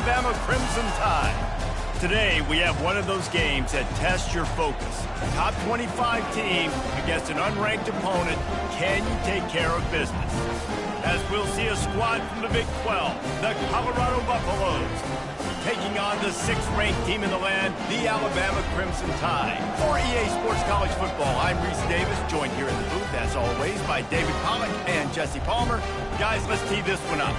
Alabama Crimson Tide. Today, we have one of those games that tests your focus. Top 25 team against an unranked opponent. Can you take care of business? As we'll see a squad from the Big 12, the Colorado Buffaloes, taking on the 6th-ranked team in the land, the Alabama Crimson Tide. For EA Sports College Football, I'm Reese Davis, joined here in the booth, as always, by David Pollack and Jesse Palmer. Guys, let's tee this one up.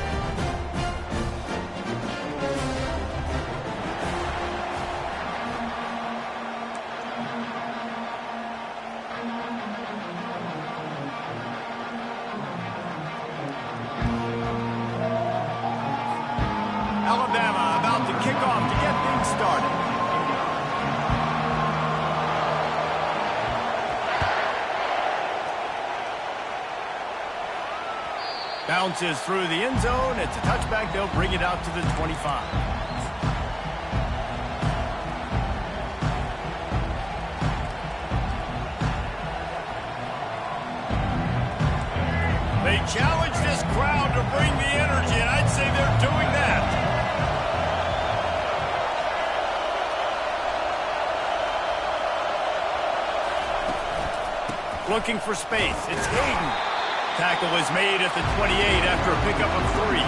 Alabama about to kick off to get things started. Bounces through the end zone. It's a touchback. They'll bring it out to the 25. They challenge this crowd to bring the energy, and I'd say they're doing that. Looking for space. It's Hayden. Tackle is made at the 28 after a pickup of 3.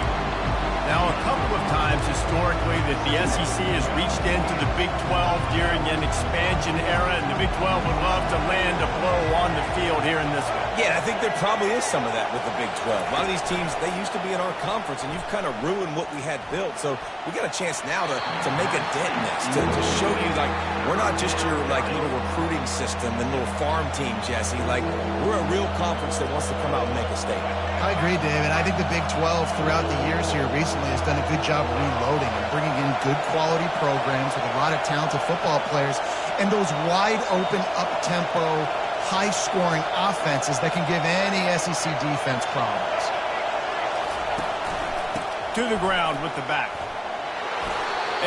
Now, a couple of times historically that the SEC has reached into the Big 12 during an expansion era, and the Big 12 would love to land a blow on the field here in this one. Yeah, I think there probably is some of that with the Big 12. A lot of these teams, they used to be in our conference, and you've kind of ruined what we had built. So we got a chance now to make a dent in this, to show you, like, we're not just your, like, little recruiting system and little farm team, Jesse. Like, we're a real conference that wants to come out and make a statement. I agree, David. I think the Big 12 throughout the years here recently has done a good job reloading and bringing in good quality programs with a lot of talented football players and those wide open, up-tempo, high-scoring offenses that can give any SEC defense problems. To the ground with the back.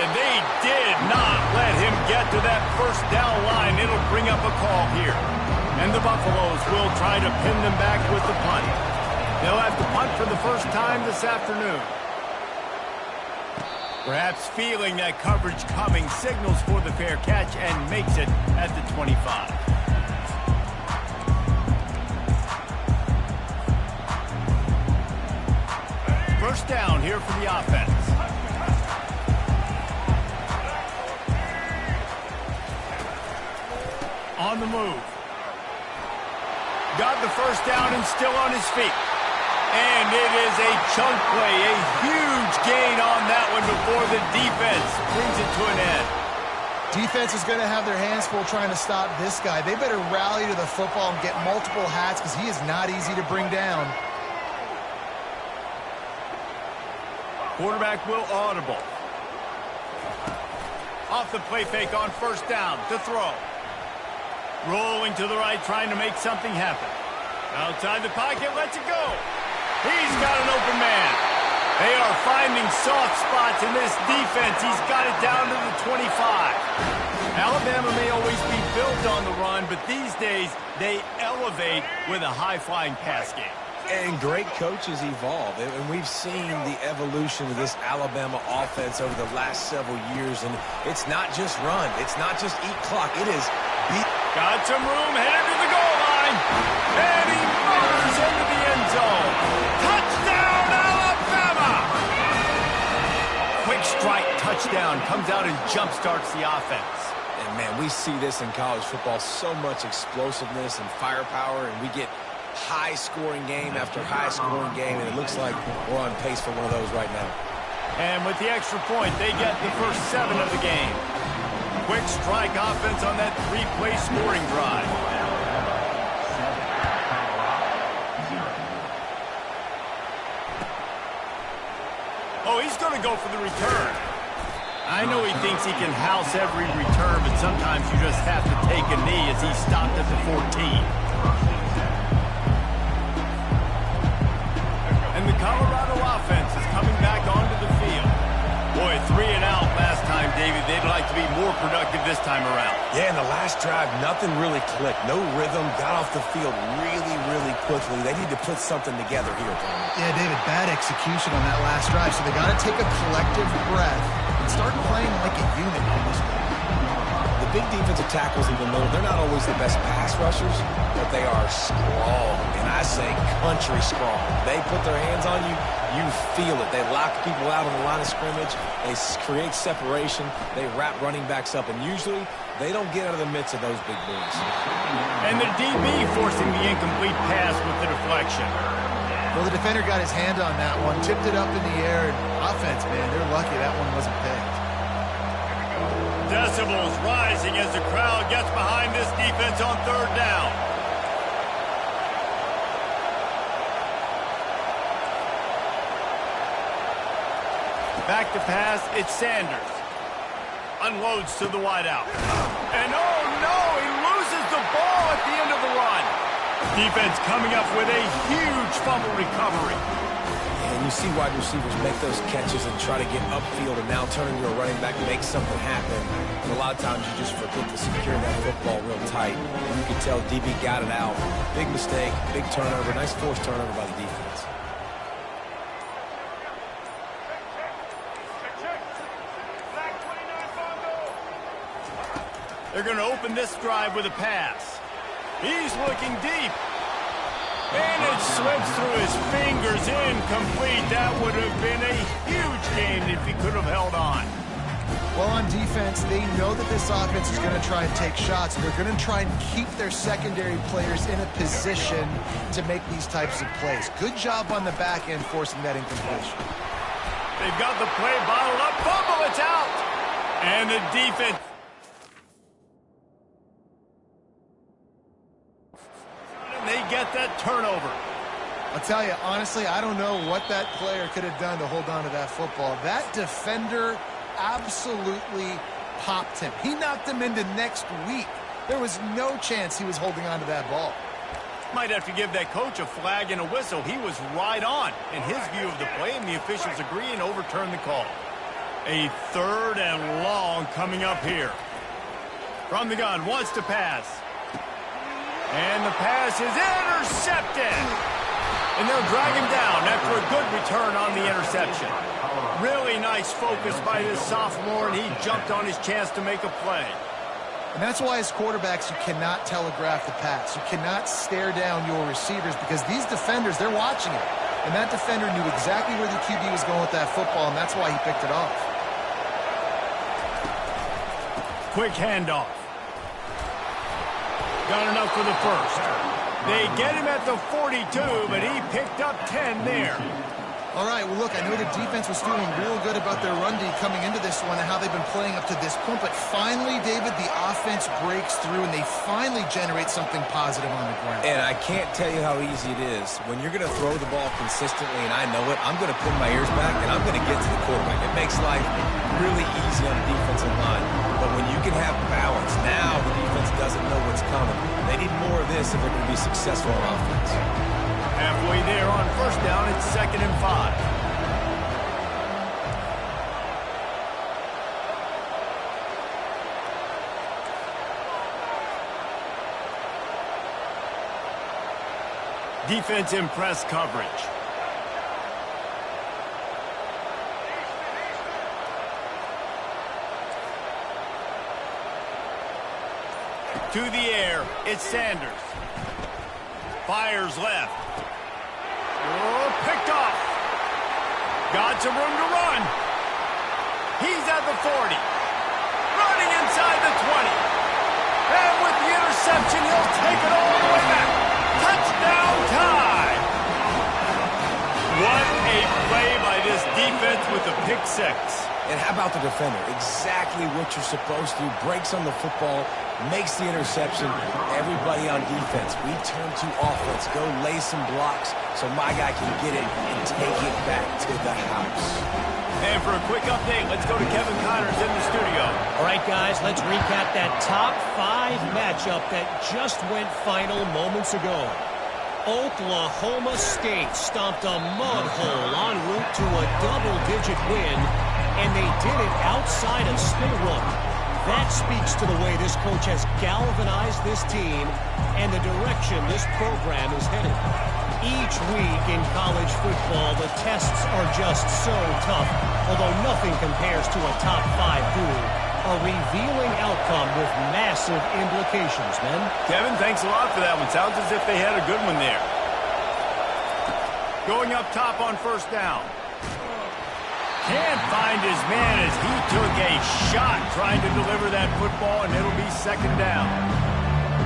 And they did not let him get to that first down line. It'll bring up a call here. And the Buffaloes will try to pin them back with the punt. They'll have to punt for the first time this afternoon. Perhaps feeling that coverage coming, signals for the fair catch and makes it at the 25. First down here for the offense. On the move. Got the first down and still on his feet. And it is a chunk play, a huge gain on that one before the defense brings it to an end. Defense is going to have their hands full trying to stop this guy. They better rally to the football and get multiple hats because he is not easy to bring down. Quarterback will audible. Off the play fake on first down to throw. Rolling to the right, trying to make something happen. Outside the pocket, lets it go. He's got an open man. They are finding soft spots in this defense. He's got it down to the 25. Alabama may always be built on the run, but these days they elevate with a high-flying pass game. And great coaches evolve, and we've seen the evolution of this Alabama offense over the last several years, and it's not just run. It's not just eat clock. It is beat. Got some room, headed to the goal line, and he murders into the end zone. Touchdown, Alabama! Quick strike touchdown, comes out and jump-starts the offense. And, man, we see this in college football, so much explosiveness and firepower, and we get high-scoring game after high-scoring game, and it looks like we're on pace for one of those right now. And with the extra point, they get the first 7 of the game. Quick strike offense on that 3-play scoring drive. Oh, he's going to go for the return. I know he thinks he can house every return, but sometimes you just have to take a knee as he stopped at the 14. And the Colorado offense is coming back onto the field. Boy, 3 and out last time, David. They'd like to be more productive this time around. Yeah, in the last drive, nothing really clicked. No rhythm, got off the field really, really quickly. They need to put something together here, Tony. Yeah, David, bad execution on that last drive. So they got to take a collective breath start playing like a unit in this one. The big defensive tackles in the middle, they're not always the best pass rushers, but they are strong, and I say country strong. They put their hands on you, you feel it. They lock people out on the line of scrimmage. They create separation. They wrap running backs up, and usually they don't get out of the midst of those big boys. And the DB forcing the incomplete pass with the deflection. Well, the defender got his hand on that one, tipped it up in the air, and offense, man, they're lucky that one wasn't picked. Decibels rising as the crowd gets behind this defense on third down. Back to pass, it's Sanders. Unloads to the wideout. And oh no, he loses the ball at the end of the run. Defense coming up with a huge fumble recovery. And you see wide receivers make those catches and try to get upfield and now turn into a running back and make something happen. And a lot of times you just forget to secure that football real tight. And you can tell DB got it out. Big mistake, big turnover, nice forced turnover by the defense. They're going to open this drive with a pass. He's looking deep. And it slips through his fingers, incomplete. That would have been a huge gain if he could have held on. Well, on defense, they know that this offense is going to try and take shots. They're going to try and keep their secondary players in a position to make these types of plays. Good job on the back end forcing that incompletion. They've got the play bottled up. Fumble, it's out. And the defense. They get that turnover. I'll tell you, honestly, I don't know what that player could have done to hold on to that football. That defender absolutely popped him. He knocked him into next week. There was no chance he was holding on to that ball. Might have to give that coach a flag and a whistle. He was right on in his view of the play, and the officials agree and overturn the call. A third and long coming up here. From the gun, wants to pass. And the pass is intercepted. And they'll drag him down after a good return on the interception. Really nice focus by this sophomore, and he jumped on his chance to make a play. And that's why as quarterbacks, you cannot telegraph the pass. You cannot stare down your receivers because these defenders, they're watching it. And that defender knew exactly where the QB was going with that football, and that's why he picked it off. Quick handoff. Got enough for the first. They get him at the 42, but he picked up 10 there. All right, well, look, I know the defense was feeling real good about their run D coming into this one and how they've been playing up to this point, but finally, David, the offense breaks through and they finally generate something positive on the ground. And I can't tell you how easy it is. When you're going to throw the ball consistently, and I know it, I'm going to pin my ears back and I'm going to get to the quarterback. It makes life really easy on the defensive line. But when you can have balance, now the defense doesn't know what's coming. They need more of this if they're going to be successful on offense. Halfway there on first down, it's 2nd and 5. Defense in press coverage. To the air, it's Sanders. Fires left. Oh, picked off. Got some room to run. He's at the 40. Running inside the 20. And with the interception, he'll take it all the way back. Touchdown time. What a play by this defense with the pick six. And how about the defender? Exactly what you're supposed to. Breaks on the football, makes the interception. Everybody on defense, we turn to offense. Go lay some blocks so my guy can get it and take it back to the house. And for a quick update, let's go to Kevin Connors in the studio. All right, guys, let's recap that top 5 matchup that just went final moments ago. Oklahoma State stomped a mud hole en route to a double-digit win, and they did it outside of Stillwater. That speaks to the way this coach has galvanized this team and the direction this program is headed. Each week in college football, the tests are just so tough. Although nothing compares to a top 5 duel, a revealing outcome with massive implications, men. Kevin, thanks a lot for that one. Sounds as if they had a good one there. Going up top on first down. Can't find his man as he took a shot trying to deliver that football, and it'll be second down.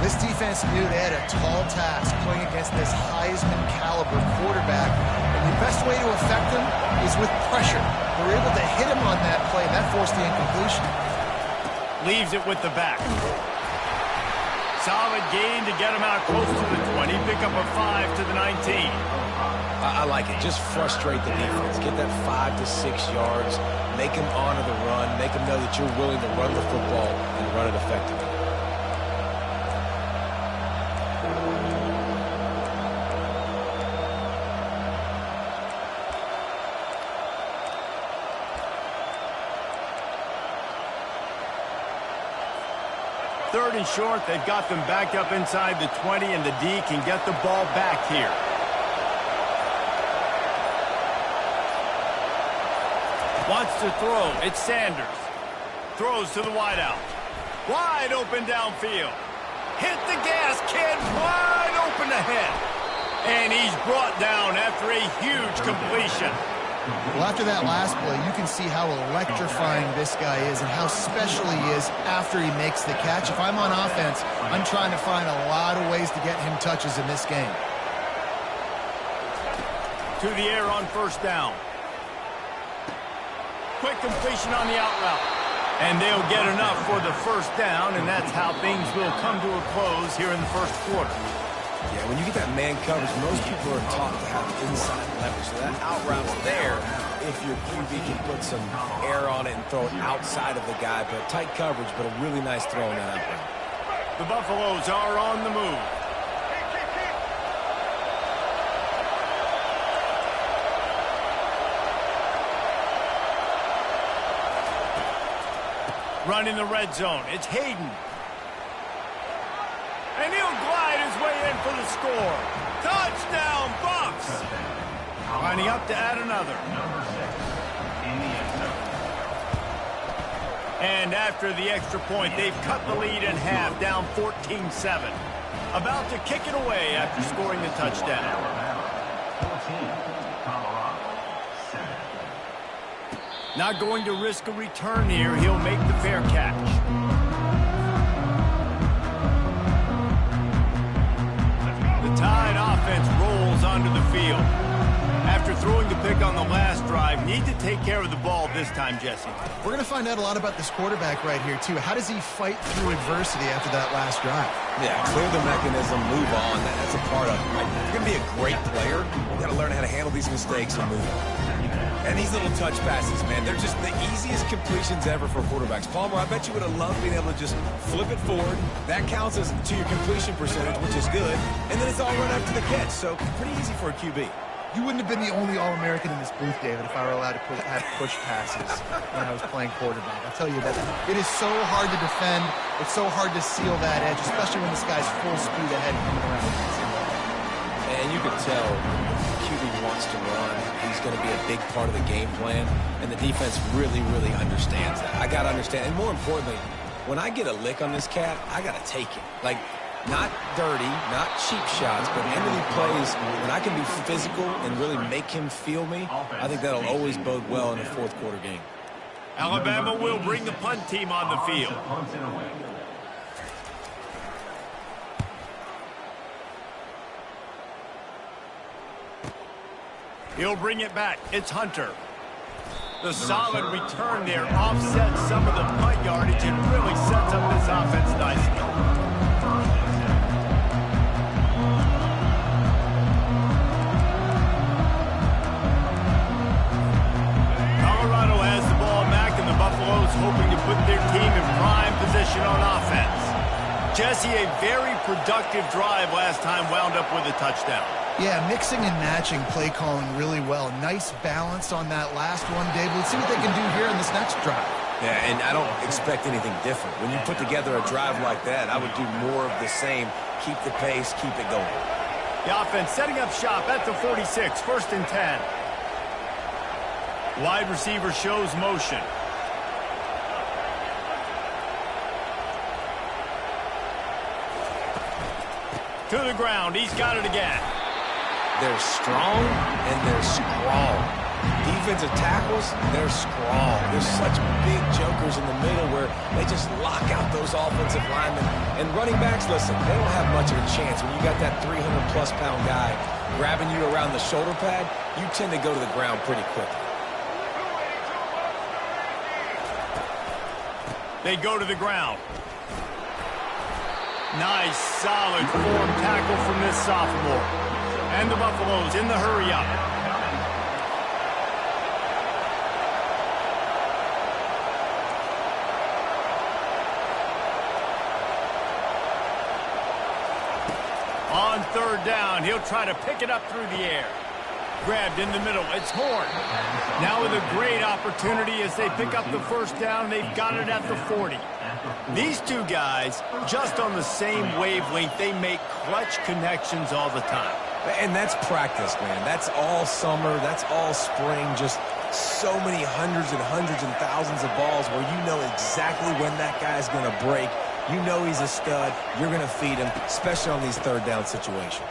This defense knew they had a tall task playing against this Heisman caliber quarterback, and the best way to affect him is with pressure. They were able to hit him on that play, and that forced the incompletion. Leaves it with the back. Solid gain to get him out close to the 20. Pick up a 5 to the 19. I like it. Just frustrate the defense. Get that 5 to 6 yards. Make them honor the run. Make them know that you're willing to run the football and run it effectively. Third and short, they've got them backed up inside the 20, and the D can get the ball back here. Wants to throw. It's Sanders. Throws to the wideout. Wide open downfield. Hit the gas, kid. Wide open ahead. And he's brought down after a huge completion. Well, after that last play, you can see how electrifying this guy is and how special he is after he makes the catch. If I'm on offense, I'm trying to find a lot of ways to get him touches in this game. To the air on first down. Quick completion on the out route. And they'll get enough for the first down, and that's how things will come to a close here in the first quarter. Yeah, when you get that man coverage, most people are taught to have inside leverage. So that out route's there if your QB can put some air on it and throw it outside of the guy. But tight coverage, but a really nice throw in that out route. The Buffaloes are on the move. Running the red zone. It's Hayden. And he'll glide his way in for the score. Touchdown, Bucks! Lining up to add another. And after the extra point, they've cut the lead in half, down 14-7. About to kick it away after scoring the touchdown. Not going to risk a return here. He'll make the fair catch. The Tide offense rolls onto the field. After throwing the pick on the last drive, need to take care of the ball this time, Jesse. We're going to find out a lot about this quarterback right here, too. How does he fight through adversity after that last drive? Yeah, clear the mechanism, move on. That's a part of it. Right? If you're going to be a great player, you got to learn how to handle these mistakes and move on. And these little touch passes, man, they're just the easiest completions ever for quarterbacks. Palmer, I bet you would have loved being able to just flip it forward. That counts as to your completion percentage, which is good. And then it's all run after the catch, so pretty easy for a QB. You wouldn't have been the only All-American in this booth, David, if I were allowed to have push passes when I was playing quarterback. I'll tell you that. It is so hard to defend. It's so hard to seal that edge, especially when this guy's full speed ahead coming around. And you can tell QB wants to run. He's going to be a big part of the game plan, and the defense really, really understands that. I got to understand, and more importantly, when I get a lick on this cat, I got to take it. Like, not dirty, not cheap shots, but end-of-the plays, when I can be physical and really make him feel me, I think that'll always bode well in a fourth quarter game. Alabama will bring the punt team on the field. He'll bring it back. It's Hunter. The solid return there offsets some of the punt yardage and really sets up this offense nicely. Colorado has the ball back, and the Buffaloes hoping to put their team in prime position on offense. Jesse, a very productive drive last time wound up with a touchdown. Yeah, mixing and matching play calling really well. Nice balance on that last one, Dave. Let's see what they can do here in this next drive. Yeah, and I don't expect anything different. When you put together a drive like that, I would do more of the same. Keep the pace, keep it going. The offense setting up shop at the 46, 1st and 10. Wide receiver shows motion. To the ground. He's got it again. They're strong and they're strong. Defensive tackles, they're strong. There's such big jokers in the middle where they just lock out those offensive linemen. And running backs, listen, they don't have much of a chance. When you got that 300-plus pound guy grabbing you around the shoulder pad, you tend to go to the ground pretty quickly. They go to the ground. Nice, solid form tackle from this sophomore. And the Buffaloes in the hurry-up. On third down, he'll try to pick it up through the air. Grabbed in the middle. It's Horn. Now with a great opportunity as they pick up the first down. They've got it at the 40. These two guys, just on the same wavelength, they make clutch connections all the time. And that's practice, man. That's all summer. That's all spring. Just so many hundreds and thousands of balls where you know exactly when that guy's going to break. You know he's a stud. You're going to feed him, especially on these third down situations.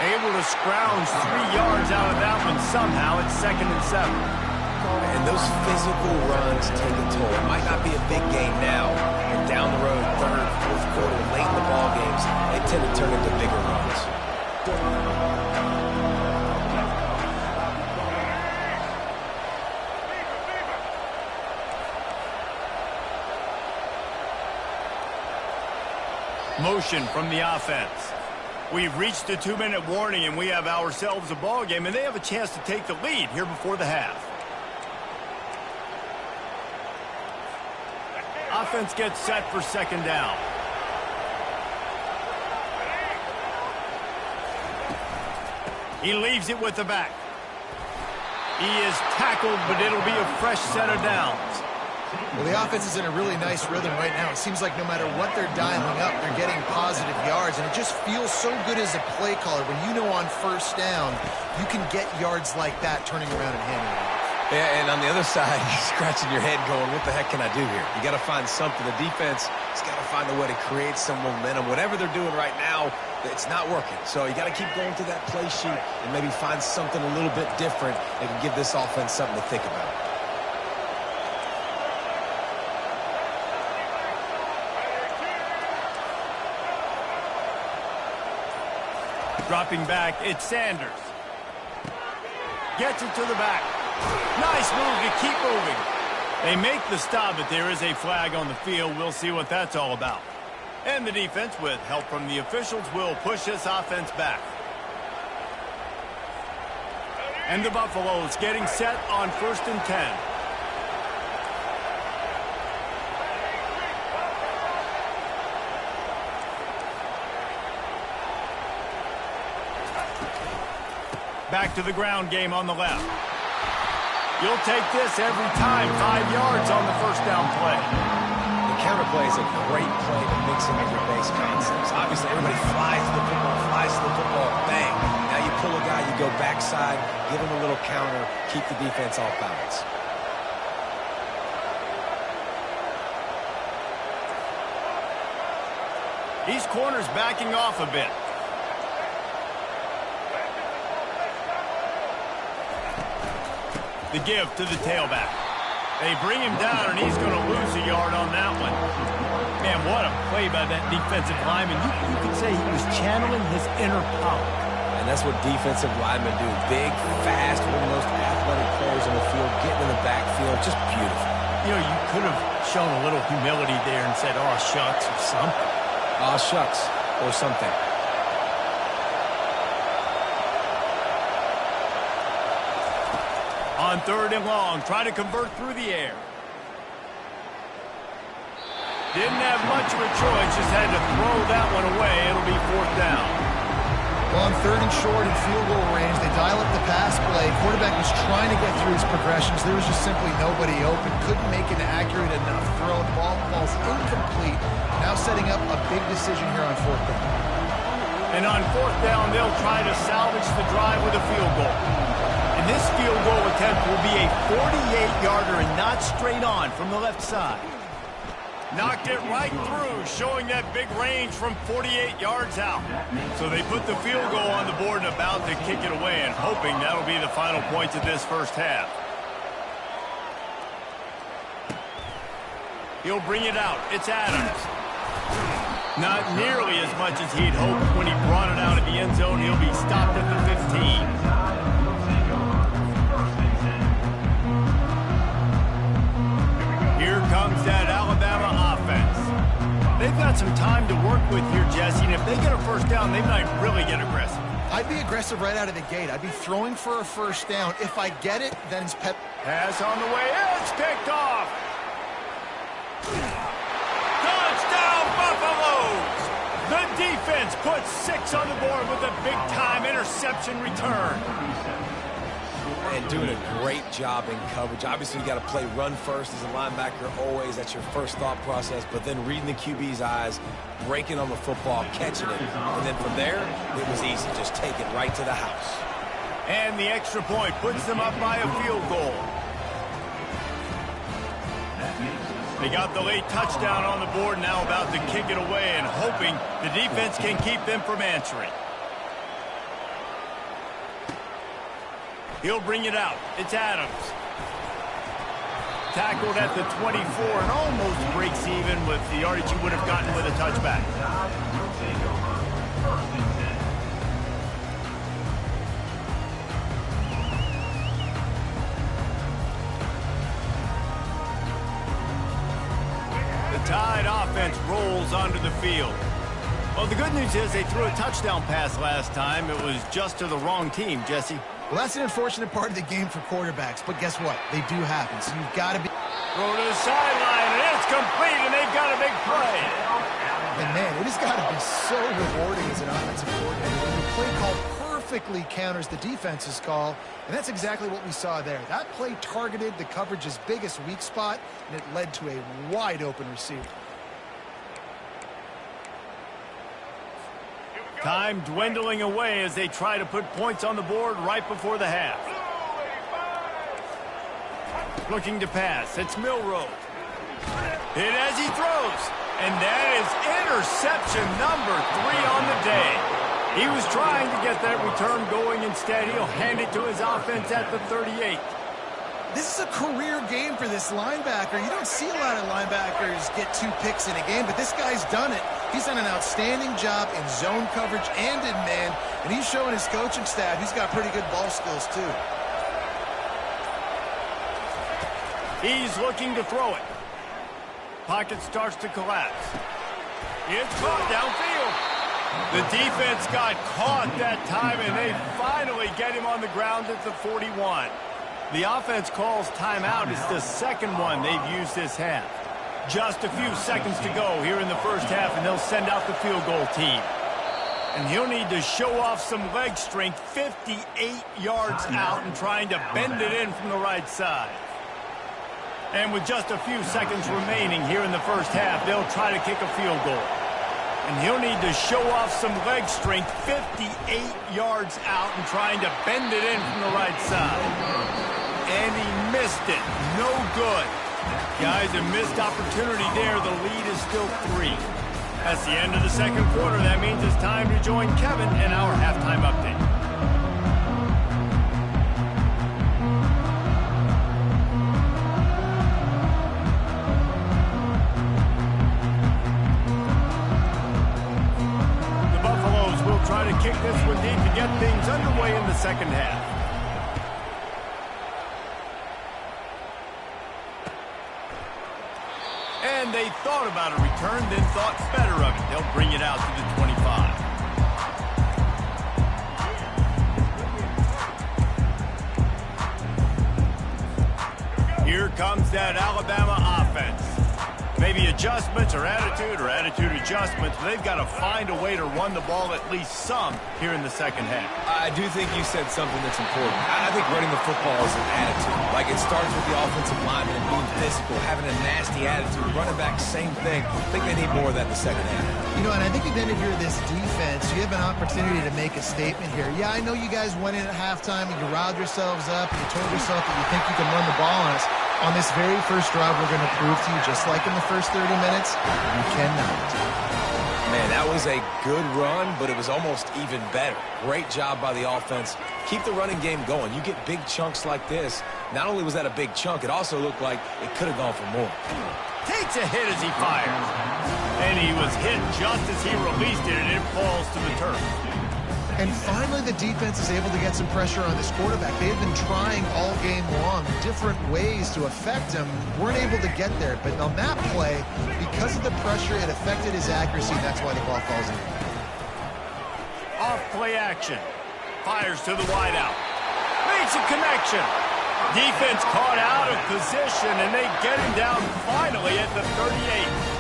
Able to scrounge 3 yards out of that one somehow. It's 2nd and 7. And those physical runs take a toll. It might not be a big game now, but down the road, third, fourth quarter, late in the ball games, they tend to turn into bigger runs. Motion from the offense. We've reached the 2-minute warning, and we have ourselves a ball game, and they have a chance to take the lead here before the half. Offense gets set for 2nd down. He leaves it with the back. He is tackled, but it'll be a fresh set of downs. Well, the offense is in a really nice rhythm right now. It seems like no matter what they're dialing up, they're getting positive yards, and it just feels so good as a play caller when you know on first down you can get yards like that turning around and handing it off. Yeah, and on the other side, you're scratching your head going, what the heck can I do here? You got to find something. The defense has got to find a way to create some momentum. Whatever they're doing right now, it's not working. So you got to keep going through that play sheet and maybe find something a little bit different that can give this offense something to think about. Dropping back, it's Sanders. Gets it to the back. Nice move to keep moving. They make the stop, but there is a flag on the field. We'll see what that's all about. And the defense, with help from the officials, will push this offense back. And the Buffaloes getting set on 1st and 10. Back to the ground game on the left. You'll take this every time. 5 yards on the first down play. The counter play is a great play to mix in with your base concepts. Obviously, everybody flies to the football, bang. Now you pull a guy, you go backside, give him a little counter, keep the defense off balance. These corners backing off a bit. The give to the tailback. They bring him down, and he's going to lose a yard on that one. Man, what a play by that defensive lineman. You could say he was channeling his inner power. And that's what defensive linemen do. Big, fast, one of the most athletic players on the field, getting in the backfield, just beautiful. You know, you could have shown a little humility there and said, oh, shucks, or something. Oh, shucks, or something. On 3rd and long, try to convert through the air. Didn't have much of a choice, just had to throw that one away. It'll be 4th down. Well, on 3rd and short and field goal range, they dial up the pass play. Quarterback was trying to get through his progressions. There was just simply nobody open. Couldn't make an accurate enough throw. Ball's incomplete. Now setting up a big decision here on 4th down. And on 4th down, they'll try to salvage the drive with a field goal. And And this field goal attempt will be a 48-yarder and not straight on from the left side. Knocked it right through, showing that big range from 48 yards out. So they put the field goal on the board and about to kick it away, and hoping that'll be the final points of this first half. He'll bring it out. It's Adams. Not nearly as much as he'd hoped when he brought it out of the end zone. He'll be stopped at the 15. Here comes that Alabama offense. They've got some time to work with here, Jesse, and if they get a first down, they might really get aggressive. I'd be aggressive right out of the gate. I'd be throwing for a first down. If I get it, then it's pep. Pass on the way. It's picked off. Touchdown, Buffaloes! The defense puts 6 on the board with a big-time interception return. And doing a great job in coverage. Obviously, you got to play run first as a linebacker always. That's your first thought process. But then reading the QB's eyes, breaking on the football, catching it. And then from there, it was easy. Just take it right to the house. And the extra point puts them up by a field goal. They got the late touchdown on the board, now about to kick it away and hoping the defense can keep them from answering. He'll bring it out. It's Adams. Tackled at the 24 and almost breaks even with the yardage he would have gotten with a touchback. The Tide offense rolls onto the field. Well, the good news is they threw a touchdown pass last time. It was just to the wrong team, Jesse. Well, that's an unfortunate part of the game for quarterbacks, but guess what? They do happen, so you've got to be... Throw to the sideline, and it's complete, and they've got a big play. And, man, it has got to be so rewarding as an offensive coordinator when the play call perfectly counters the defense's call, and that's exactly what we saw there. That play targeted the coverage's biggest weak spot, and it led to a wide-open receiver. Time dwindling away as they try to put points on the board right before the half. Looking to pass. It's Milroe. Hit as he throws. And that is interception number 3 on the day. He was trying to get that return going. Instead, he'll hand it to his offense at the 38. This is a career game for this linebacker. You don't see a lot of linebackers get 2 picks in a game, but this guy's done it. He's done an outstanding job in zone coverage and in man, and he's showing his coaching staff he's got pretty good ball skills too. He's looking to throw it. Pocket starts to collapse. It's caught downfield. The defense got caught that time, and they finally get him on the ground at the 41. The offense calls timeout. It's the second one they've used this half. Just a few seconds to go here in the first half, and they'll send out the field goal team. And he'll need to show off some leg strength 58 yards out and trying to bend it in from the right side. And with just a few seconds remaining here in the first half, they'll try to kick a field goal. And he'll need to show off some leg strength 58 yards out and trying to bend it in from the right side. And he missed it. No good. Guys, a missed opportunity there. The lead is still 3. That's the end of the second quarter. That means it's time to join Kevin in our halftime update. The Buffaloes will try to kick this one deep to get things underway in the second half. And they thought about a return, then thought better of it. They'll bring it out to the 25. Here comes that Alabama offense. Maybe adjustments or attitude adjustments. They've got to find a way to run the ball at least some here in the second half. I do think you said something that's important. I think running the football is an attitude. Like, it starts with the offensive lineman being physical, having a nasty attitude. Running back, same thing. I think they need more of that in the second half. You know, and I think then if you're this defense, you have an opportunity to make a statement here. Yeah, I know you guys went in at halftime and you riled yourselves up and you told yourself that you think you can run the ball on us. On this very first drive, we're going to prove to you, just like in the first 30 minutes, you cannot. Man, that was a good run, but it was almost even better. Great job by the offense. Keep the running game going. You get big chunks like this. Not only was that a big chunk, it also looked like it could have gone for more. Takes a hit as he fires. And he was hit just as he released it, and it falls to the turf. And finally, the defense is able to get some pressure on this quarterback. They've been trying all game long different ways to affect him. Weren't able to get there. But on that play, because of the pressure, it affected his accuracy. That's why the ball falls in. Off play action. Fires to the wideout. Makes a connection. Defense caught out of position, and they get him down finally at the 38.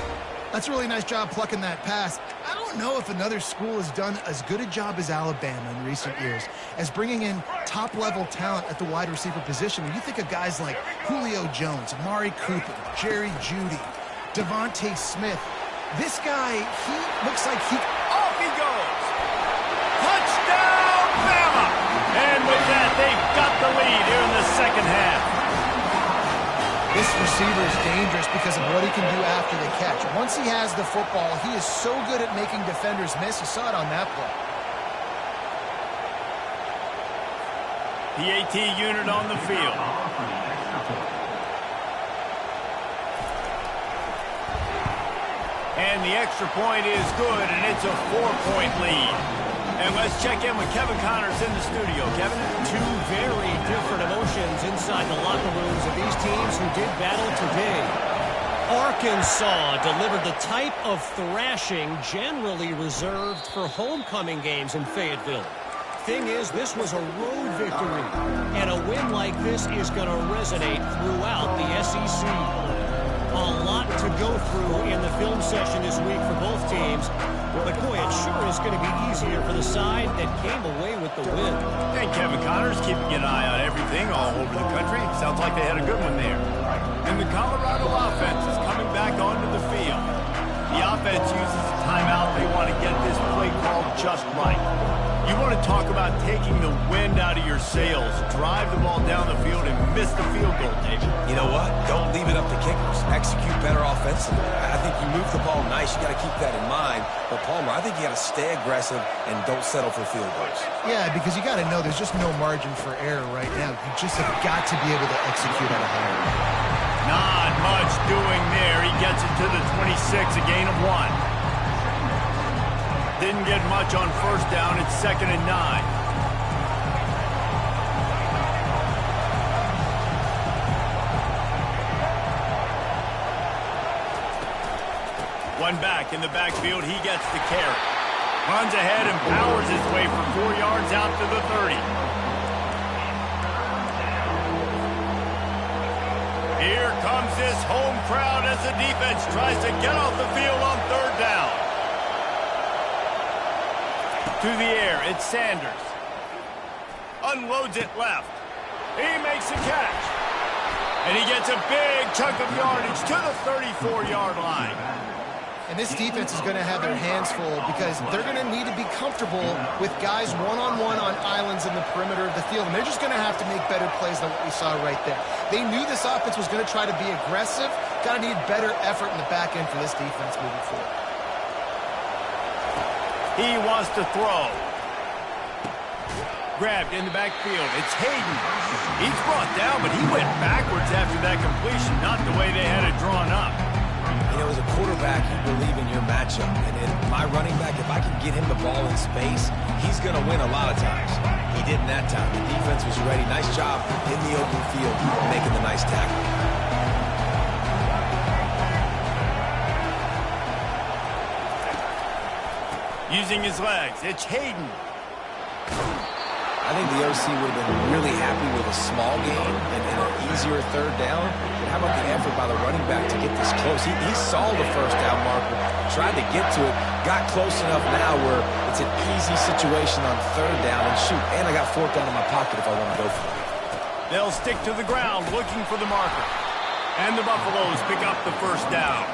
That's a really nice job plucking that pass. I don't know if another school has done as good a job as Alabama in recent years as bringing in top-level talent at the wide receiver position. When you think of guys like Julio Jones, Amari Cooper, Jerry Jeudy, Devontae Smith, this guy, he looks like he... Off he goes! Touchdown, Bama! And with that, they've got the lead here in the second half. This receiver is dangerous because of what he can do after the catch. Once he has the football, he is so good at making defenders miss. You saw it on that play. The AT unit on the field. And the extra point is good, and it's a 4-point lead. And let's check in with Kevin Connors in the studio. Kevin? Two very different emotions inside the locker rooms of these teams who did battle today. Arkansas delivered the type of thrashing generally reserved for homecoming games in Fayetteville. Thing is, this was a road victory, and a win like this is going to resonate throughout the SEC. A lot to go through in the film session this week for both teams, but boy, it sure is going to be easier for the side that came away with the win. And Kevin Connors keeping an eye on everything all over the country. Sounds like they had a good one there. And the Colorado offense is coming back onto the field. The offense uses a timeout. They want to get this play called just right. You want to talk about taking the wind out of your sails. Drive the ball down the field and miss the field goal, David. You know what? Don't leave it up to kickers. Execute better offensively. I think you move the ball nice. You got to keep that in mind. But, Palmer, I think you got to stay aggressive and don't settle for field goals. Yeah, because you got to know there's just no margin for error right now. You just have got to be able to execute at a higher level. Not much doing there. He gets it to the 26, a gain of 1. Didn't get much on first down. It's 2nd and 9. One back in the backfield. He gets the carry. Runs ahead and powers his way for 4 yards out to the 30. Here comes this home crowd as the defense tries to get off the field on 3rd down. To the air, it's Sanders. Unloads it left. He makes the catch. And he gets a big chunk of yardage to the 34-yard line. And this defense is going to have their hands full because they're going to need to be comfortable with guys one-on-one on islands in the perimeter of the field. And they're just going to have to make better plays than what we saw right there. They knew this offense was going to try to be aggressive. Got to need better effort in the back end for this defense moving forward. He wants to throw. Grabbed in the backfield. It's Hayden. He's brought down, but he went backwards after that completion, not the way they had it drawn up. You know, as a quarterback, you believe in your matchup. And in my running back, if I can get him the ball in space, he's going to win a lot of times. He didn't that time. The defense was ready. Nice job in the open field, making the nice tackle. Using his legs, it's Hayden. I think the OC would have been really happy with a small gain and an easier third down. But how about the effort by the running back to get this close? He saw the first down marker, tried to get to it, got close enough now where it's an easy situation on third down. And shoot, and I got fourth down in my pocket if I want to go for it. They'll stick to the ground looking for the marker. And the Buffaloes pick up the first down.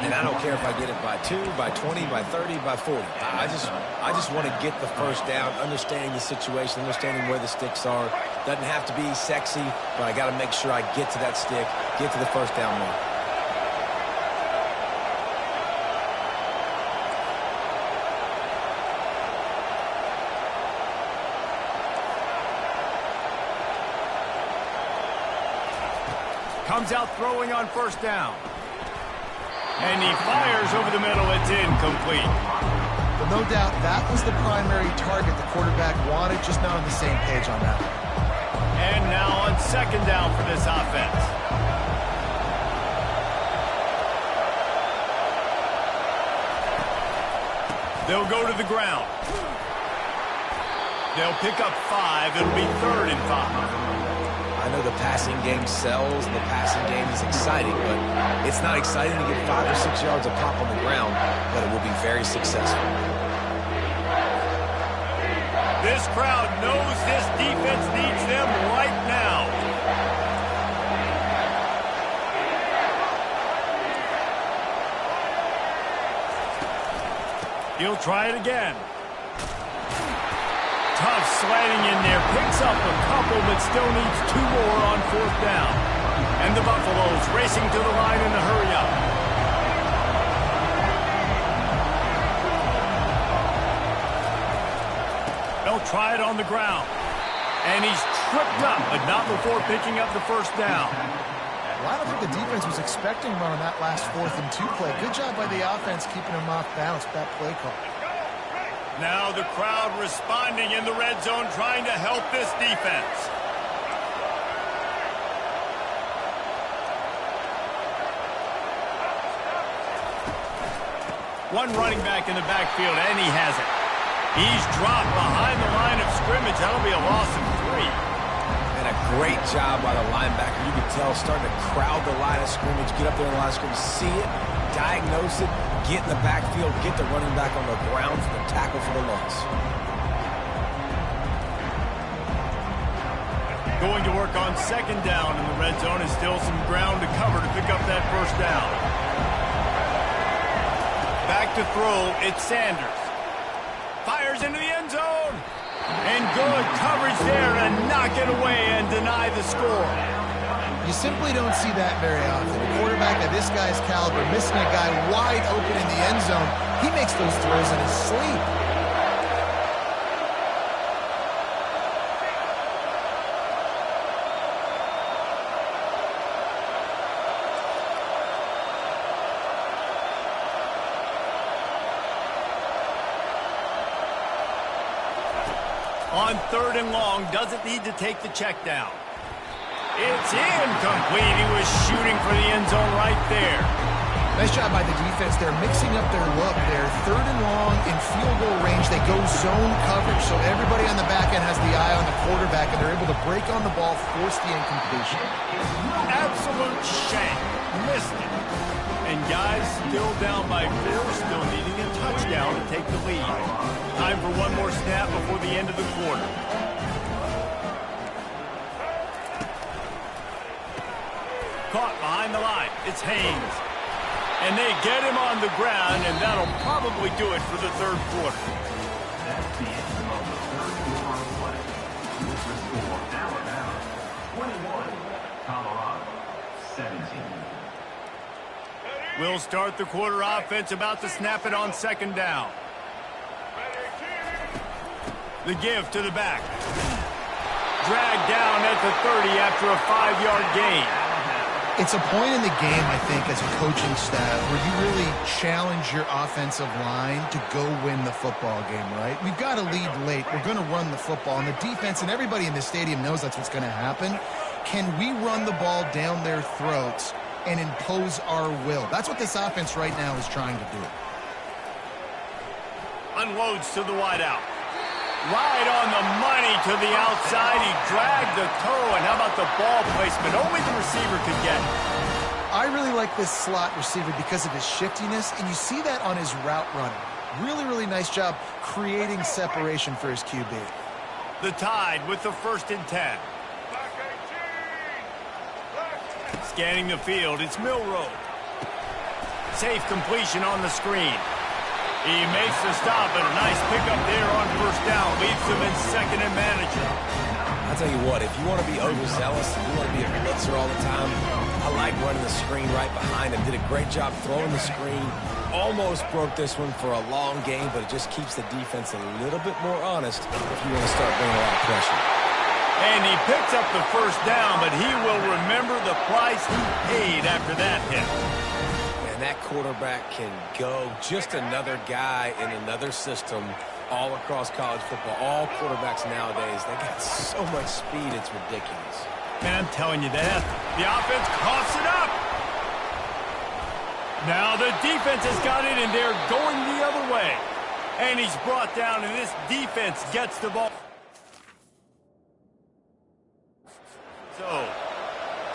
And I don't care if I get it by 2, by 20, by 30, by 40. I just want to get the first down, understanding the situation, understanding where the sticks are. Doesn't have to be sexy, but I got to make sure I get to that stick, get to the first down mark. Comes out throwing on first down. And he fires over the middle. It's incomplete. But no doubt that was the primary target the quarterback wanted, just not on the same page on that. And now on second down for this offense. They'll go to the ground. They'll pick up 5. It'll be 3rd and 5. I know the passing game sells and the passing game is exciting, but it's not exciting to get 5 or 6 yards a pop on the ground, but it will be very successful. This crowd knows this defense needs them right now. He'll try it again. Tough slanting in there, picks up a couple, but still needs 2 more on 4th down. And the Buffaloes racing to the line in a hurry up. They'll try it on the ground. And he's tripped up, but not before picking up the first down. Well, I don't think the defense was expecting run on that last 4th and 2 play. Good job by the offense keeping him off balance with that play call. Now the crowd responding in the red zone, trying to help this defense. One running back in the backfield, and he has it. He's dropped behind the line of scrimmage. That'll be a loss of 3. And a great job by the linebacker. You can tell, starting to crowd the line of scrimmage, get up there in the line of scrimmage, see it, diagnose it, get in the backfield, get the running back on the ground for the tackle for the loss. Going to work on second down in the red zone, is still some ground to cover to pick up that first down. Back to throw, it's Sanders. Fires into the end zone. And good coverage there to knock it away and deny the score. You simply don't see that very often. A quarterback of this guy's caliber missing a guy wide open in the end zone. He makes those throws in his sleep. On 3rd and long, doesn't need to take the check down. It's incomplete. He was shooting for the end zone right there. Nice job by the defense. They're mixing up their look. They're 3rd and long in field goal range. They go zone coverage, so everybody on the back end has the eye on the quarterback, and they're able to break on the ball, force the incompletion. Absolute shank. Missed it. And guys still down by 4, still needing a touchdown to take the lead. Time for one more snap before the end of the quarter. Caught behind the line. It's Haynes. And they get him on the ground, and that'll probably do it for the 3rd quarter. That's the end of the 3rd quarter of play. With the score Alabama 21, Colorado 17. We'll start the quarter offense, about to snap it on second down. The give to the back. Dragged down at the 30 after a 5-yard gain. It's a point in the game, I think, as a coaching staff, where you really challenge your offensive line to go win the football game, right? We've got to lead late. We're going to run the football. And the defense and everybody in the stadium knows that's what's going to happen. Can we run the ball down their throats and impose our will? That's what this offense right now is trying to do. Unloads to the wideout. Right on the money to the outside. He dragged the toe, and how about the ball placement? Only the receiver could get it. I really like this slot receiver because of his shiftiness, and you see that on his route running. Really, really nice job creating separation for his QB. The Tide with the 1st and 10. Scanning the field, it's Milroe. Safe completion on the screen. He makes the stop, and a nice pickup there on 1st down. Leaves him in 2nd and manager. I'll tell you what, if you want to be overzealous, if you want to be a blitzer all the time, I like running the screen right behind him. Did a great job throwing the screen. Almost broke this one for a long game, but it just keeps the defense a little bit more honest if you want to start bringing a lot of pressure. And he picks up the 1st down, but he will remember the price he paid after that hit. And that quarterback can go. Just another guy in another system all across college football. All quarterbacks nowadays, they got so much speed, it's ridiculous. Man, I'm telling you that. The offense coughs it up. Now the defense has got it, and they're going the other way. And he's brought down, and this defense gets the ball.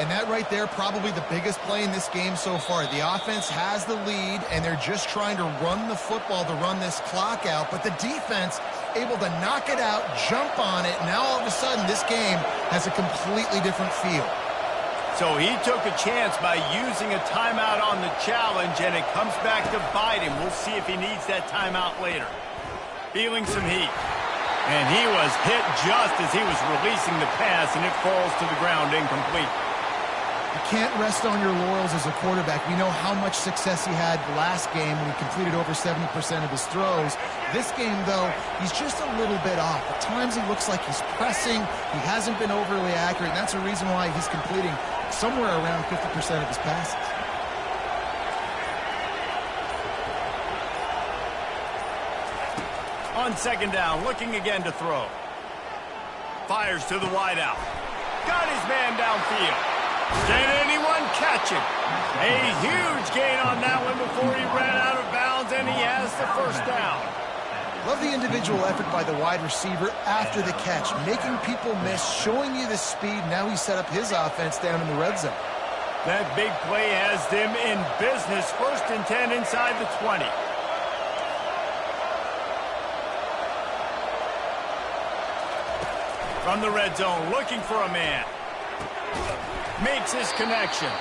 And that right there, probably the biggest play in this game so far. The offense has the lead, and they're just trying to run the football to run this clock out. But the defense able to knock it out, jump on it. Now all of a sudden, this game has a completely different feel. So he took a chance by using a timeout on the challenge, and it comes back to bite him. We'll see if he needs that timeout later. Feeling some heat. And he was hit just as he was releasing the pass, and it falls to the ground incomplete. You can't rest on your laurels as a quarterback. We know how much success he had last game when he completed over 70% of his throws. This game, though, he's just a little bit off. At times he looks like he's pressing. He hasn't been overly accurate, and that's a reason why he's completing somewhere around 50% of his passes. On 2nd down, looking again to throw. Fires to the wideout. Got his man downfield. Can anyone catch him? A huge gain on that one before he ran out of bounds, and he has the 1st down. Love the individual effort by the wide receiver after the catch, making people miss, showing you the speed. Now he set up his offense down in the red zone. That big play has them in business. 1st and 10 inside the 20. From the red zone, looking for a man. Makes his connection.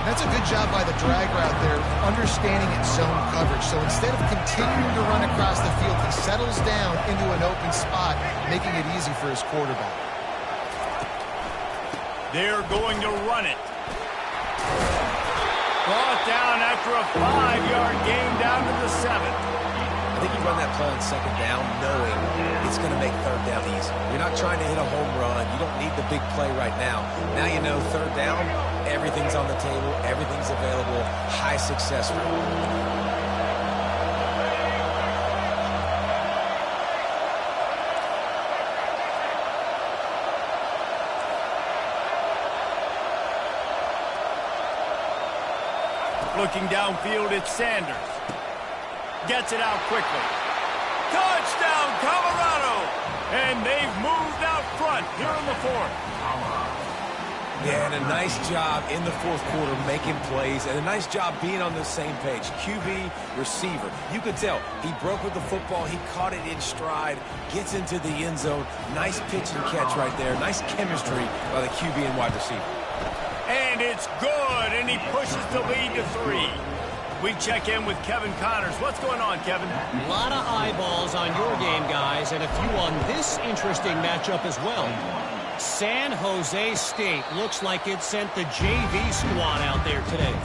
That's a good job by the drag route there, understanding its zone coverage. So instead of continuing to run across the field, he settles down into an open spot, making it easy for his quarterback. They're going to run it. Brought down after a 5-yard gain down to the 7. I think you run that play on 2nd down knowing it's going to make 3rd down easy. You're not trying to hit a home run. You don't need the big play right now. Now you know 3rd down, everything's on the table, everything's available, high success rate. Looking downfield, it's Sanders. Gets it out quickly. Touchdown, Colorado! And they've moved out front here in the 4th. Yeah, and a nice job in the 4th quarter making plays, and a nice job being on the same page. QB, receiver. You could tell he broke with the football. He caught it in stride, gets into the end zone. Nice pitch and catch right there. Nice chemistry by the QB and wide receiver. And it's good, and he pushes the lead to 3. We check in with Kevin Connors. What's going on, Kevin? A lot of eyeballs on your game, guys, and a few on this interesting matchup as well. San Jose State looks like it sent the JV squad out there today.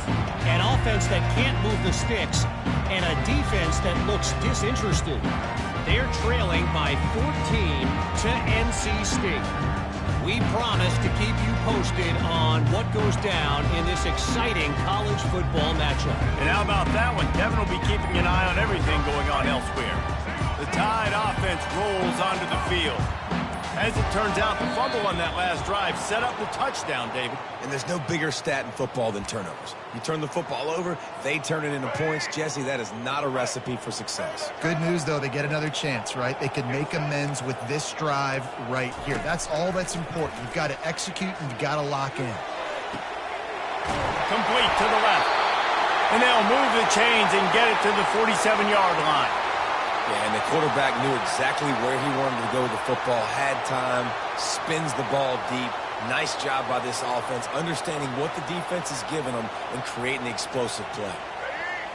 An offense that can't move the sticks, and a defense that looks disinterested. They're trailing by 14 to NC State. We promise to keep you posted on what goes down in this exciting college football matchup. And how about that one? Kevin will be keeping an eye on everything going on elsewhere. The Tide offense rolls onto the field. As it turns out, the fumble on that last drive set up the touchdown, David. And there's no bigger stat in football than turnovers. You turn the football over, they turn it into points. Jesse, that is not a recipe for success. Good news, though, they get another chance, right? They can make amends with this drive right here. That's all that's important. You've got to execute and you've got to lock in. Complete to the left. And they'll move the chains and get it to the 47-yard line. Yeah, and the quarterback knew exactly where he wanted to go with the football, had time, spins the ball deep. Nice job by this offense, understanding what the defense is giving them and creating the explosive play.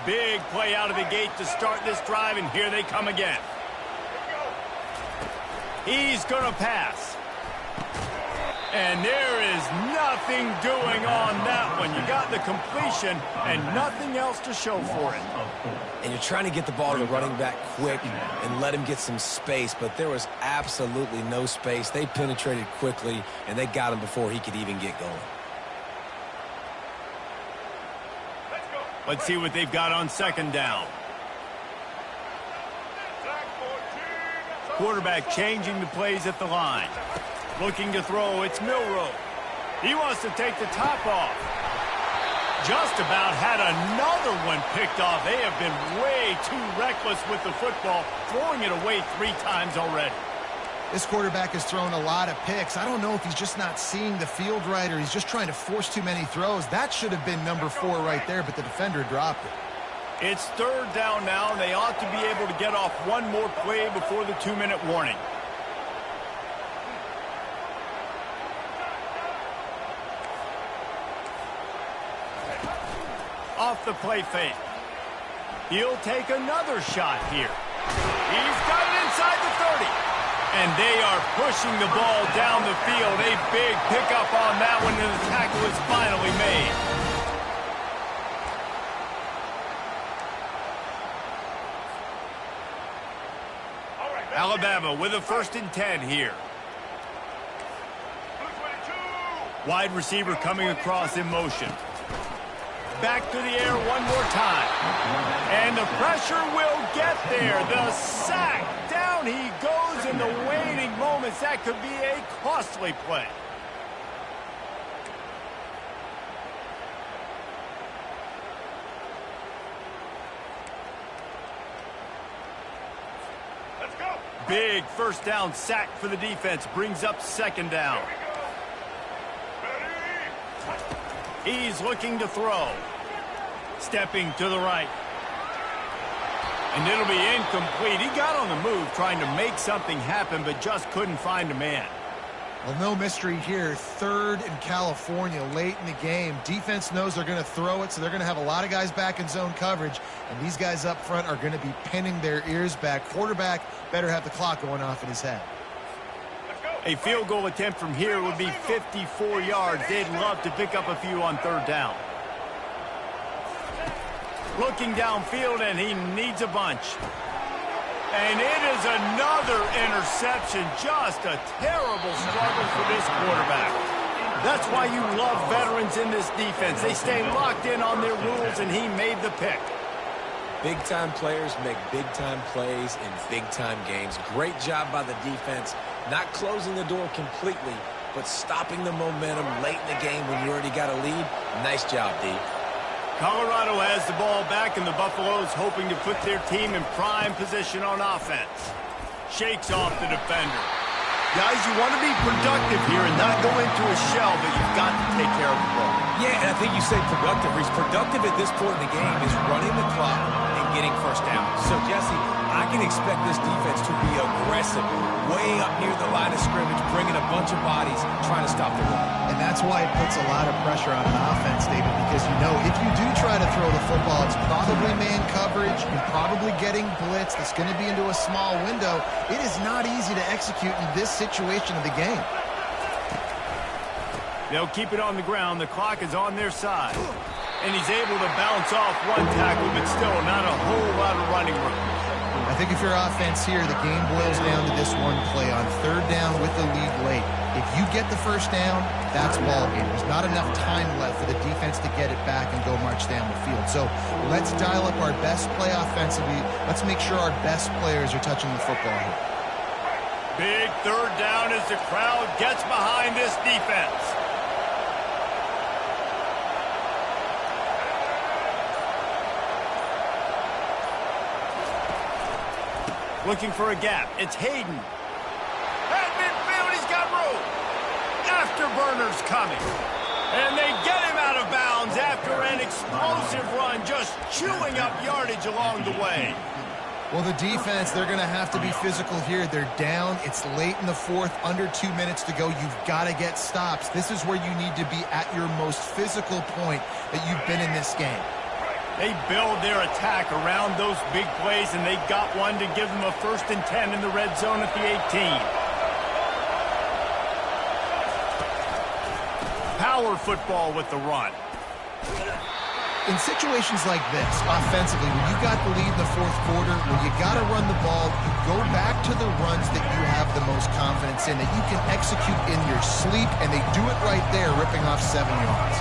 Big play out of the gate to start this drive, and here they come again. He's going to pass. And there is nothing doing on that one. You got the completion and nothing else to show for it. And you're trying to get the ball to the running back quick and let him get some space, but there was absolutely no space. They penetrated quickly, and they got him before he could even get going. Let's see what they've got on second down. Quarterback changing the plays at the line. Looking to throw, it's Milroe. He wants to take the top off. Just about had another one picked off. They have been way too reckless with the football, throwing it away 3 times already. This quarterback has thrown a lot of picks. I don't know if he's just not seeing the field right or he's just trying to force too many throws. That should have been number 4 right there, but the defender dropped it. It's third down now, and they ought to be able to get off one more play before the 2-minute warning. Off the play fake. He'll take another shot here. He's got it inside the 30. And they are pushing the ball down the field. A big pickup on that one, and the tackle is finally made. Alabama with a 1st and 10 here. Wide receiver coming across in motion. Back to the air one more time. And the pressure will get there. The sack. Down he goes in the waning moments. That could be a costly play. Let's go. Big first down sack for the defense. Brings up second down. He's looking to throw. Stepping to the right. And it'll be incomplete. He got on the move trying to make something happen, but just couldn't find a man. Well, no mystery here. 3rd in California late in the game. Defense knows they're going to throw it, so they're going to have a lot of guys back in zone coverage. And these guys up front are going to be pinning their ears back. Quarterback better have the clock going off in his head. A field goal attempt from here would be 54 yards. They'd love to pick up a few on 3rd down. Looking downfield, and he needs a bunch. And it is another interception. Just a terrible struggle for this quarterback. That's why you love veterans in this defense. They stay locked in on their rules, and he made the pick. Big-time players make big-time plays in big-time games. Great job by the defense, not closing the door completely, but stopping the momentum late in the game when you already got a lead. Nice job, D. Colorado has the ball back, and the Buffaloes hoping to put their team in prime position on offense. Shakes off the defender. Guys, you want to be productive here and not go into a shell, but you've got to take care of the ball. Yeah, and I think you say productive. He's productive at this point in the game is running the clock and getting first down. So, Jesse, I can expect this defense to be aggressive, way up near the line of scrimmage, bringing a bunch of bodies, trying to stop the run. And that's why it puts a lot of pressure on an offense, David, because you know if you do try to throw the football, it's probably man coverage, you're probably getting blitz, it's going to be into a small window. It is not easy to execute in this situation of the game. They'll keep it on the ground. The clock is on their side. And he's able to bounce off one tackle, but still not a whole lot of running room. I think if you're offense here, the game boils down to this one play on 3rd down with the lead late. If you get the first down, that's ball game. There's not enough time left for the defense to get it back and go march down the field. So let's dial up our best play offensively. Let's make sure our best players are touching the football here. Big third down as the crowd gets behind this defense. Looking for a gap. It's Hayden. At midfield, he's got room. Afterburner's coming. And they get him out of bounds after an explosive run, just chewing up yardage along the way. Well, the defense, they're going to have to be physical here. They're down. It's late in the fourth, under 2 minutes to go. You've got to get stops. This is where you need to be at your most physical point that you've been in this game. They build their attack around those big plays, and they got one to give them a 1st and 10 in the red zone at the 18. Power football with the run. In situations like this, offensively, when you got the lead in the fourth quarter, when you got to run the ball, you go back to the runs that you have the most confidence in, that you can execute in your sleep, and they do it right there, ripping off 7 yards.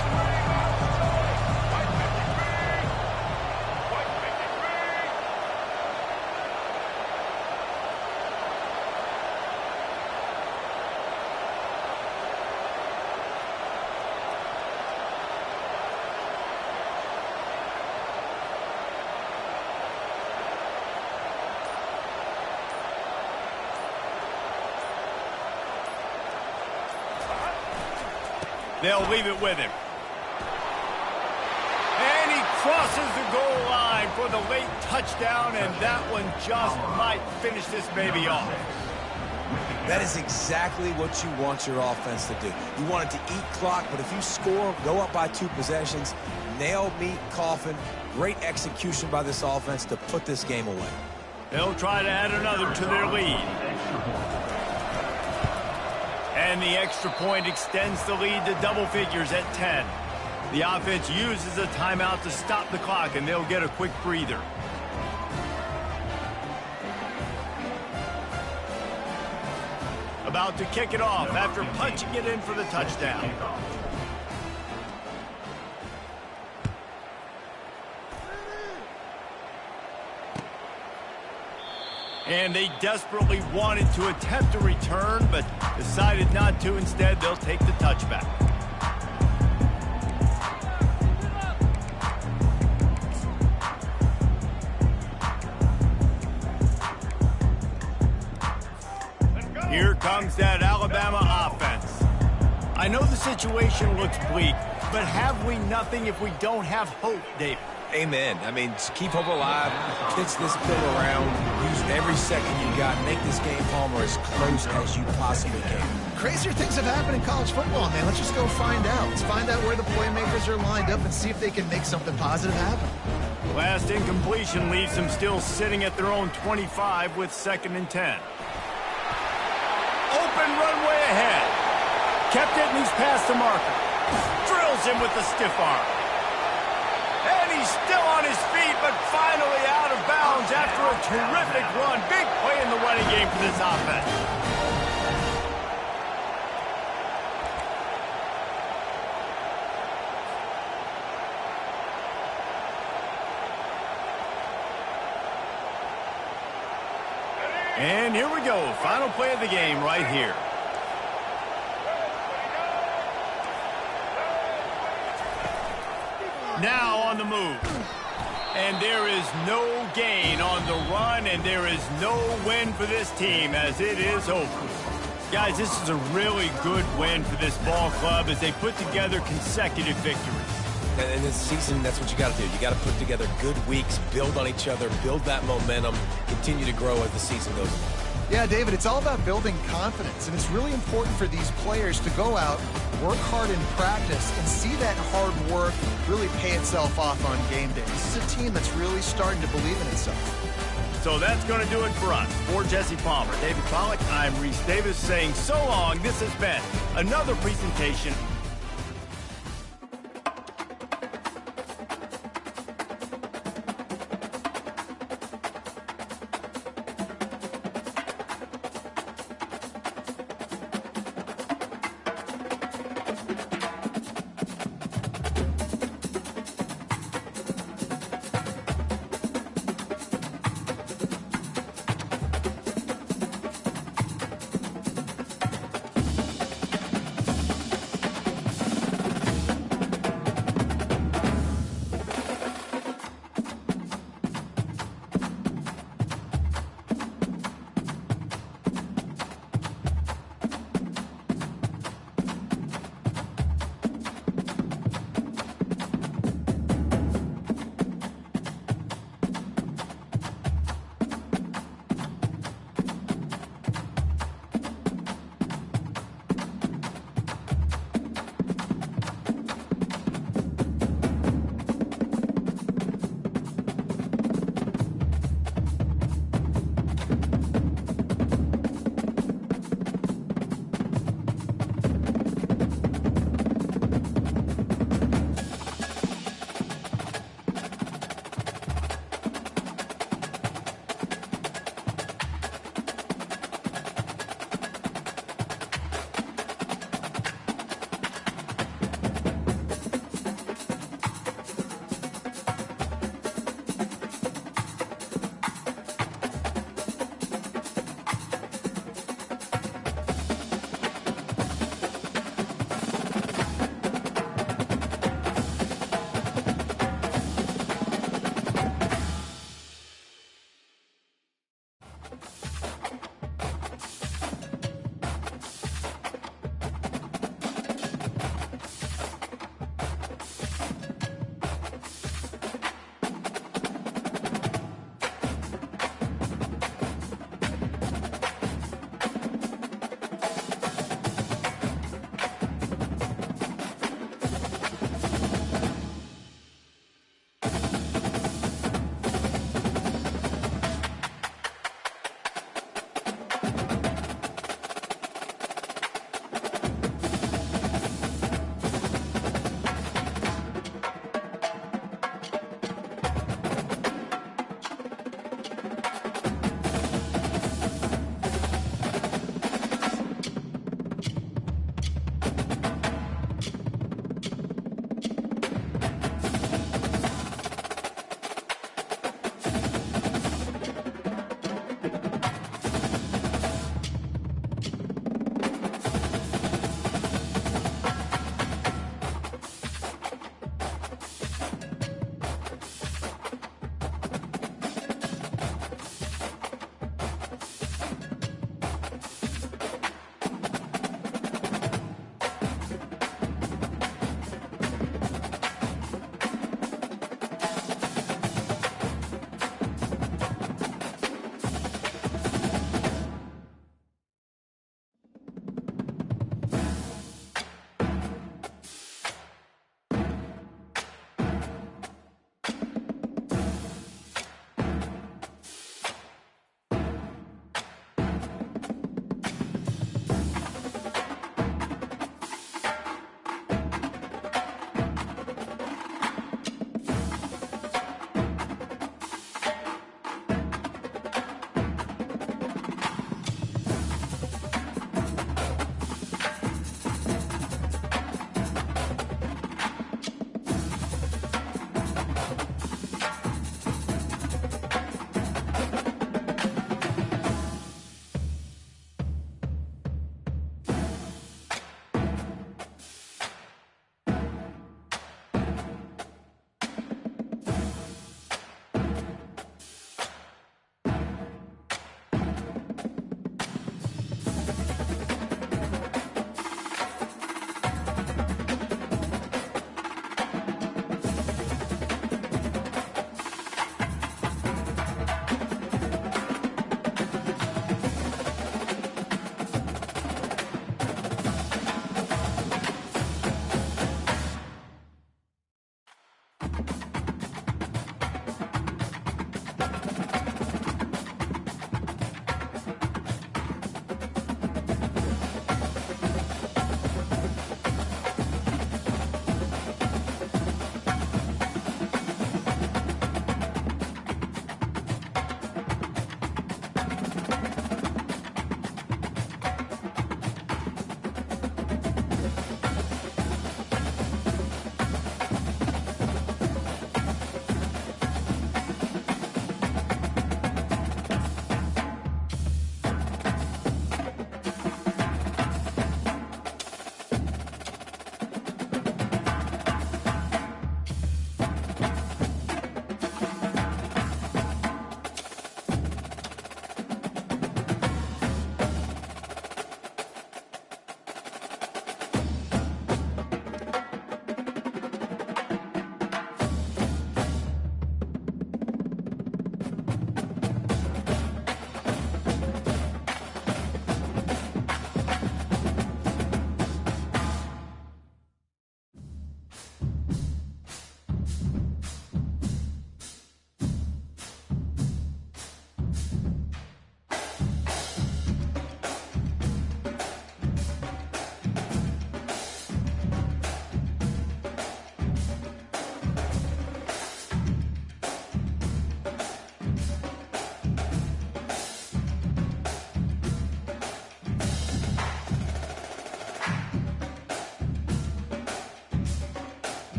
They'll leave it with him. And he crosses the goal line for the late touchdown, and that one just might finish this baby off. That is exactly what you want your offense to do. You want it to eat clock, but if you score, go up by 2 possessions, nail, meet, coffin. Great execution by this offense to put this game away. They'll try to add another to their lead. And the extra point extends the lead to double figures at 10. The offense uses a timeout to stop the clock, and they'll get a quick breather. About to kick it off after punching it in for the touchdown. And they desperately wanted to attempt a return, but decided not to. Instead, they'll take the touchback. Here comes that Alabama offense. I know the situation looks bleak, but have we nothing if we don't have hope, David? Amen. I mean, keep hope alive, pitch this pill around, use every second you got, make this game, Palmer, as close as you possibly can. Crazier things have happened in college football, man. Let's just go find out. Let's find out where the playmakers are lined up and see if they can make something positive happen. Last incompletion leaves them still sitting at their own 25 with 2nd and 10. Open runway ahead. Kept it and he's past the marker. Drills him with the stiff arm. And he's still on his feet, but finally out of bounds after a terrific run. Big play in the running game for this offense. And here we go. Final play of the game right here. Now on the move. And there is no gain on the run, and there is no win for this team as it is over. Guys, this is a really good win for this ball club as they put together consecutive victories. And in this season, that's what you got to do. You got to put together good weeks, build on each other, build that momentum, continue to grow as the season goes on. Yeah, David, it's all about building confidence, and it's really important for these players to go out, work hard in practice, and see that hard work really pay itself off on game day. This is a team that's really starting to believe in itself. So that's going to do it for us. For Jesse Palmer, David Pollack, I'm Reese Davis saying so long. This has been another presentation